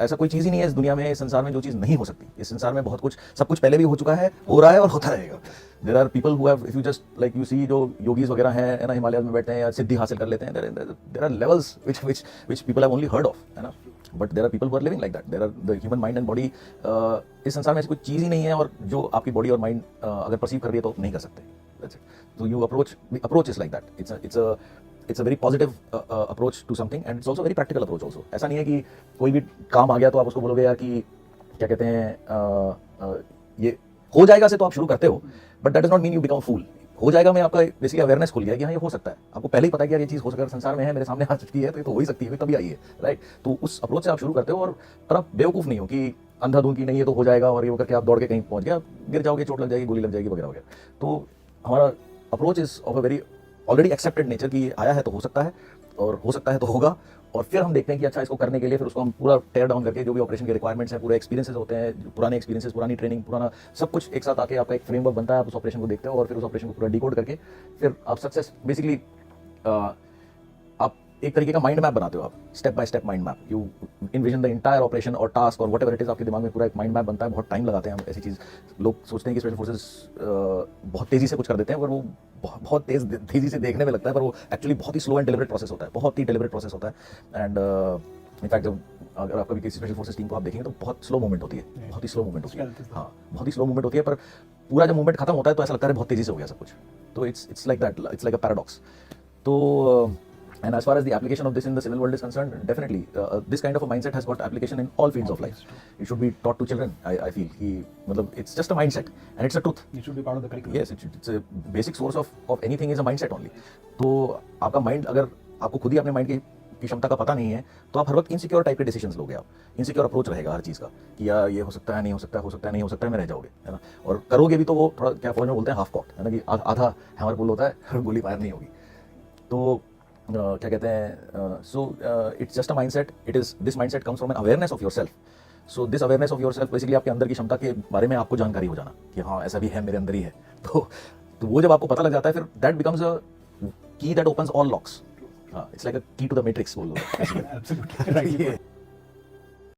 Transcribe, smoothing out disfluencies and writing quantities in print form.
ऐसा कोई चीज़ ही नहीं है इस दुनिया में, इस संसार में जो चीज़ नहीं हो सकती। इस संसार में बहुत कुछ, सब कुछ पहले भी हो चुका है, हो रहा है और होता रहेगा। There are people who have, if you just like you see, जो योगीज वगैरह हैं ना, हिमालय में बैठते हैं या सिद्धि हासिल कर लेते हैं, there are levels which people have only heard of, है ना, but there are people who are living like that. There are the human mind and body, इस संसार में ऐसी कोई चीज़ ही नहीं है और जो आपकी बॉडी और माइंड अगर परसीव कर रही है तो नहीं कर सकते। That's it. So you approach is like that. It's a very positive approach to something, and it's also a very practical approach also. ऐसा नहीं है कि कोई भी काम आ गया तो आप उसको बोलोगे यार कि क्या कहते हैं ये हो जाएगा से तो आप शुरू करते हो, but that does not mean you become a fool. हो जाएगा में आपका बेसिकली अवेयरनेस खुल गया कि हाँ ये हो सकता है, आपको पहले ही पता है कि यार ये चीज़ हो सकता है, संसार में है, मेरे सामने आ चुकी है, तो ये तो हो ही सकती है, तभी आई है, राइट। तो उस अप्रोच से आप शुरू करते हो, और पर आप बेवकूफ़ नहीं हो कि अंधाधुंध की नहीं ये तो हो जाएगा और ये करके आप दौड़ के कहीं पहुंच गया, गिर जाओगे, चोट लग जाएगी, गोली लग जाएगी वगैरह वगैरह। तो हमारा approach is of a very already accepted nature कि आया है तो हो सकता है, और हो सकता है तो होगा, और फिर हम देखते हैं कि अच्छा इसको करने के लिए फिर उसको हम पूरा टेयर डाउन करके जो भी ऑपरेशन के रिक्वायरमेंट्स हैं, पूरे एक्सपीरियंसेस होते हैं, पुराने एक्सपीरियंसेस, पुरानी ट्रेनिंग, पुराना सब कुछ एक साथ आके आपका एक फ्रेमवर्क बनता है, आप उस ऑपरेशन को देखते हो और फिर उस ऑपरेशन को पूरा डिकोड करके फिर आप सक्सेस बेसिकली आप एक तरीके का माइंड मैप बनाते हो, आप step by step mind map, you invasion the entire operation और टास्क और वट एवर इट इज, आपके दिमाग में पूरा एक माइंड मैप बनता है। बहुत टाइम लगाते हैं हम ऐसी चीज़, लोग सोचते हैं कि स्पेशल फोर्सेस बहुत तेज़ी से कुछ कर देते हैं, पर वो बहुत तेज़ी से देखने में लगता है, पर वो एक्चुअली बहुत ही स्लो एंड डिलिबरेट प्रोसेस होता है, बहुत ही डिलिबरेट प्रोसेस होता है। एंड इनफैक्ट जब अगर आप कभी किसी स्पेशल फोर्सेस टीम को आप देखेंगे तो बहुत स्लो मूवमेंट होती है, बहुत ही स्लो मूवमेंट होती है, हाँ बहुत ही स्लो मूवमेंट होती है, पर पूरा जब मूवमेंट खत्म होता है तो ऐसा लगता है बहुत तेज़ी से हो गया सब कुछ। तो it's like that, it's like a paradox. तो and as far as the application of this in the civil world is concerned, definitely this kind of a mindset has got application in all fields of life. It should be taught to children. I feel कि मतलब it's just a mindset and it's a truth. It should be part of the curriculum. Yes, it's a basic source of anything is a mindset only. तो आपका mind, अगर आपको खुद ही अपने mind की क्षमता का पता नहीं है तो आप हर वक्त इनसिक्योर टाइप के डिसीजंस लोगे, आप इनसिक्योर अप्रोच रहेगा हर चीज़ का कि यार ये हो सकता है, नहीं हो सकता है, हो सकता है, नहीं हो सकता है, में रह जाओगे, है ना। और करोगे भी तो वो थोड़ा क्या फौज में बोलते हैं हाफ कॉक, है ना, कि आधा हैमर पुल होता है, गोली फायर नहीं होगी। तो क्या कहते हैं, so it's just a mindset, it is this mindset comes from an awareness of yourself. So this awareness of yourself basically आपके अंदर की क्षमता के बारे में आपको जानकारी हो जाना कि हाँ ऐसा भी है, मेरे अंदर ही है। तो वो जब आपको पता लग जाता है, फिर दैट बिकम्स अ की that opens all locks. It's like अ की टू द मैट्रिक्स बोल लो।